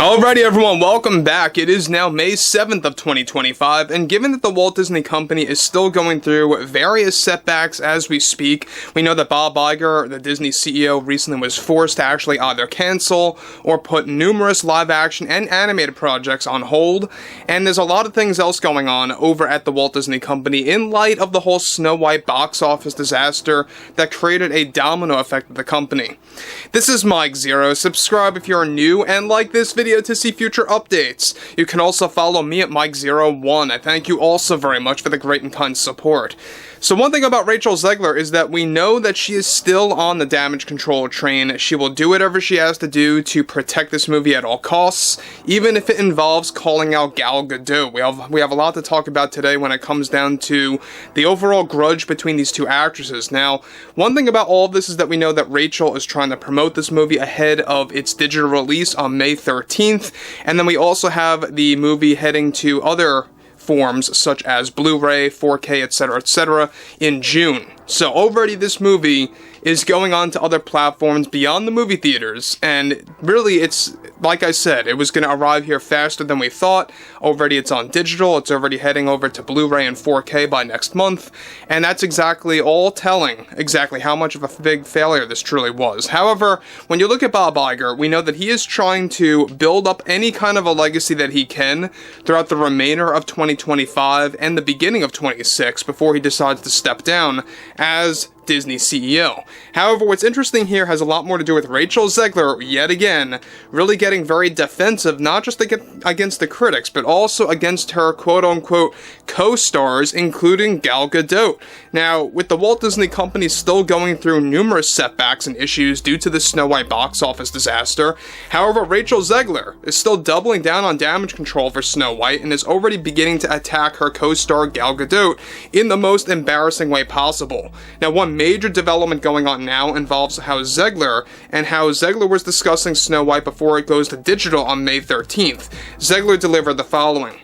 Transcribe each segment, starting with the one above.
Alrighty everyone, welcome back. It is now May 7th of 2025, and given that the Walt Disney Company is still going through various setbacks as we speak, we know that Bob Iger, the Disney CEO, recently was forced to actually either cancel or put numerous live-action and animated projects on hold, and there's a lot of things else going on over at the Walt Disney Company in light of the whole Snow White box office disaster that created a domino effect of the company. This is Mike Zero. Subscribe if you're new, and like this video to see future updates. You can also follow me at Mike01. I thank you also very much for the great and kind support. So one thing about Rachel Zegler is that we know that she is still on the damage control train. She will do whatever she has to do to protect this movie at all costs, even if it involves calling out Gal Gadot. We have a lot to talk about today when it comes down to the overall grudge between these two actresses. Now, one thing about all of this is that we know that Rachel is trying to promote this movie ahead of its digital release on May 13th, and then we also have the movie heading to other forms such as Blu-ray, 4K, etc., in June. So already this movie is going on to other platforms beyond the movie theaters, and really it's, like I said, it was going to arrive here faster than we thought. Already it's on digital, it's already heading over to Blu-ray and 4K by next month, and that's exactly all telling exactly how much of a big failure this truly was. However, when you look at Bob Iger, we know that he is trying to build up any kind of a legacy that he can throughout the remainder of 2025 and the beginning of 26 before he decides to step down as Disney CEO. However, what's interesting here has a lot more to do with Rachel Zegler, yet again, really getting very defensive, not just against the critics, but also against her quote-unquote co-stars, including Gal Gadot. Now, with the Walt Disney Company still going through numerous setbacks and issues due to the Snow White box office disaster, however, Rachel Zegler is still doubling down on damage control for Snow White and is already beginning to attack her co-star Gal Gadot in the most embarrassing way possible. Now, one major development going on now involves how Zegler was discussing Snow White before it goes to digital on May 13th. Zegler delivered the following.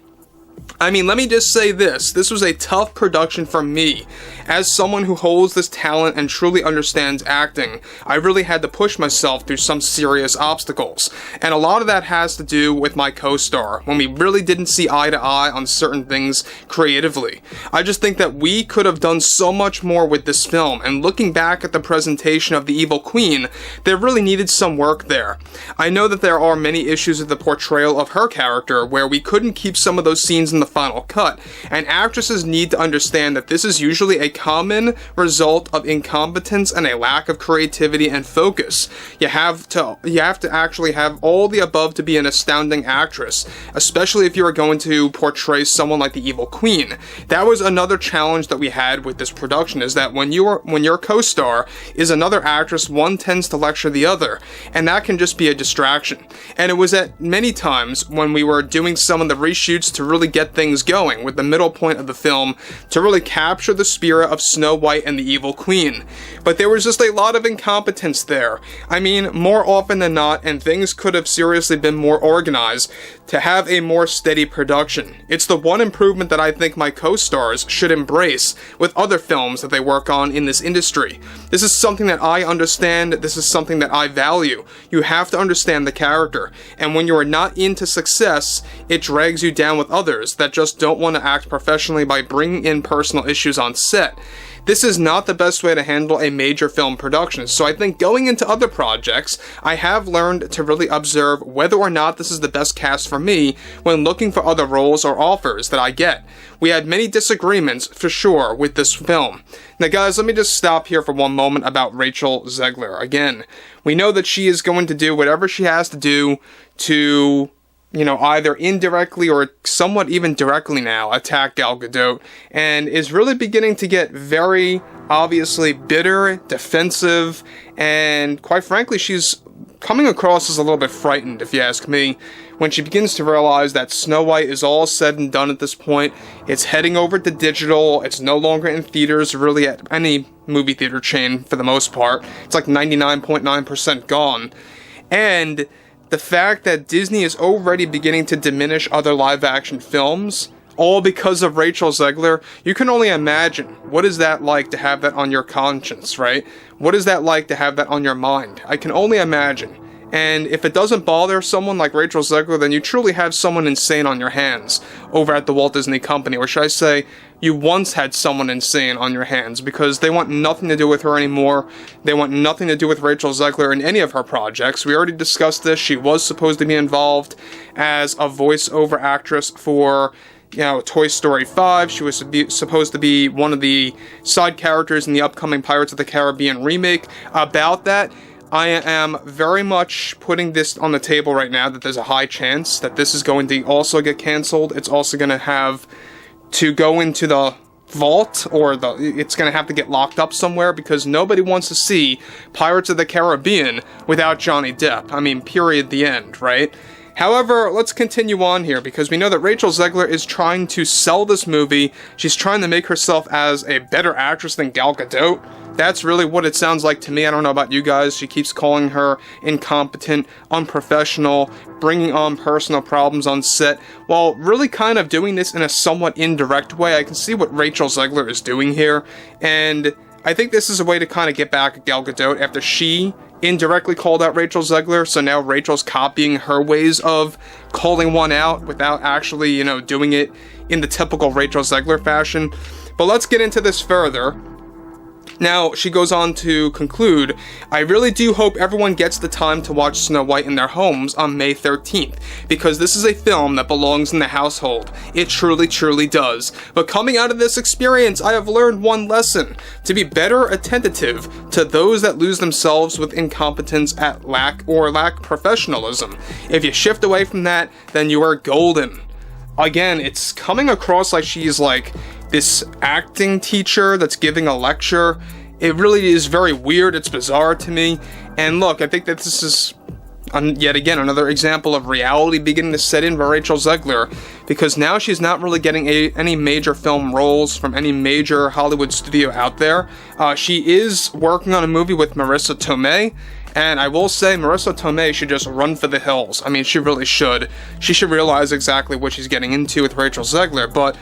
I mean, let me just say this. This was a tough production for me. As someone who holds this talent and truly understands acting, I really had to push myself through some serious obstacles. And a lot of that has to do with my co-star, when we really didn't see eye to eye on certain things creatively. I just think that we could have done so much more with this film, and looking back at the presentation of the Evil Queen, there really needed some work there. I know that there are many issues with the portrayal of her character, where we couldn't keep some of those scenes in the final cut, and actresses need to understand that this is usually a common result of incompetence and a lack of creativity and focus. You have to actually have all the above to be an astounding actress, especially if you are going to portray someone like the Evil Queen. That was another challenge that we had with this production, is that when your co-star is another actress, one tends to lecture the other, and that can just be a distraction. And it was at many times when we were doing some of the reshoots to really get things going with the middle point of the film to really capture the spirit of Snow White and the Evil Queen. But there was just a lot of incompetence there. I mean, more often than not, and things could have seriously been more organized to have a more steady production. It's the one improvement that I think my co-stars should embrace with other films that they work on in this industry. This is something that I understand, this is something that I value. You have to understand the character, and when you are not into success, it drags you down with others that just don't want to act professionally by bringing in personal issues on set. This is not the best way to handle a major film production, so I think going into other projects, I have learned to really observe whether or not this is the best cast for me when looking for other roles or offers that I get. We had many disagreements, for sure, with this film. Now guys, let me just stop here for one moment about Rachel Zegler. Again, we know that she is going to do whatever she has to do to, either indirectly or somewhat even directly now attack Gal Gadot, and is really beginning to get very obviously bitter, defensive, and quite frankly, she's coming across as a little bit frightened, if you ask me, when she begins to realize that Snow White is all said and done at this point. It's heading over to digital, it's no longer in theaters, really at any movie theater chain for the most part. It's like 99.9% gone. And the fact that Disney is already beginning to diminish other live-action films, all because of Rachel Zegler, you can only imagine what is that like to have that on your conscience, right? What is that like to have that on your mind? I can only imagine. And if it doesn't bother someone like Rachel Zegler, then you truly have someone insane on your hands over at the Walt Disney Company. Or should I say, you once had someone insane on your hands, because they want nothing to do with her anymore. They want nothing to do with Rachel Zegler in any of her projects. We already discussed this. She was supposed to be involved as a voiceover actress for, Toy Story 5. She was supposed to be one of the side characters in the upcoming Pirates of the Caribbean remake. About that, I am very much putting this on the table right now that there's a high chance that this is going to also get canceled. It's also going to have to go into the vault, or it's going to have to get locked up somewhere, because nobody wants to see Pirates of the Caribbean without Johnny Depp. I mean, period, the end, right? However, let's continue on here, because we know that Rachel Zegler is trying to sell this movie. She's trying to make herself as a better actress than Gal Gadot. That's really what it sounds like to me. I don't know about you guys. She keeps calling her incompetent, unprofessional, bringing on personal problems on set, while really kind of doing this in a somewhat indirect way. I can see what Rachel Zegler is doing here, and I think this is a way to kind of get back at Gal Gadot after she indirectly called out Rachel Zegler, so now Rachel's copying her ways of calling one out without actually, doing it in the typical Rachel Zegler fashion. But let's get into this further. Now, she goes on to conclude, I really do hope everyone gets the time to watch Snow White in their homes on May 13th, because this is a film that belongs in the household. It truly, truly does. But coming out of this experience, I have learned one lesson: to be better attentive to those that lose themselves with incompetence at lack professionalism. If you shift away from that, then you are golden. Again, it's coming across like she's like this acting teacher that's giving a lecture. It really is very weird. It's bizarre to me. And look, I think that this is yet again another example of reality beginning to set in for Rachel Zegler, because now she's not really getting any major film roles from any major Hollywood studio out there. She is working on a movie with Marissa Tomei, and I will say Marissa Tomei should just run for the hills. I mean, she really should. She should realize exactly what she's getting into with Rachel Zegler, but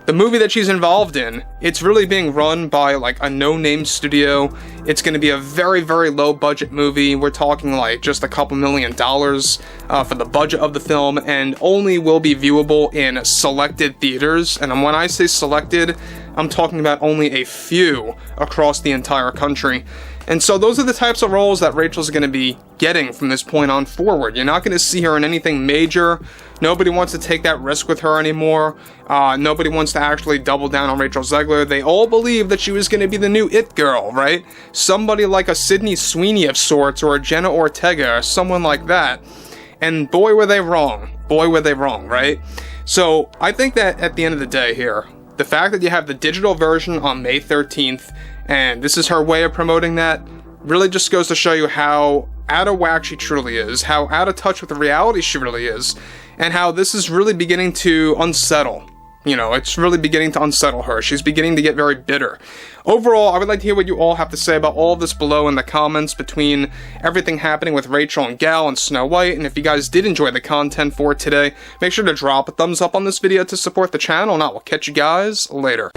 the movie that she's involved in, it's really being run by like a no-name studio. It's going to be a very, very low-budget movie. We're talking like just a couple $1 million for the budget of the film, and only will be viewable in selected theaters. And when I say selected, I'm talking about only a few across the entire country. And so those are the types of roles that Rachel's going to be getting from this point on forward. You're not going to see her in anything major. Nobody wants to take that risk with her anymore. Nobody wants to actually double down on Rachel Zegler. They all believe that she was going to be the new it girl, right? Somebody like a Sydney Sweeney of sorts, or a Jenna Ortega, or someone like that. And boy, were they wrong. Boy, were they wrong, right? So I think that at the end of the day here, the fact that you have the digital version on May 13th, and this is her way of promoting that, really just goes to show you how out of whack she truly is, how out of touch with the reality she really is, and how this is really beginning to unsettle. It's really beginning to unsettle her. She's beginning to get very bitter. Overall, I would like to hear what you all have to say about all of this below in the comments, between everything happening with Rachel and Gal and Snow White. And if you guys did enjoy the content for today, make sure to drop a thumbs up on this video to support the channel, and I will catch you guys later.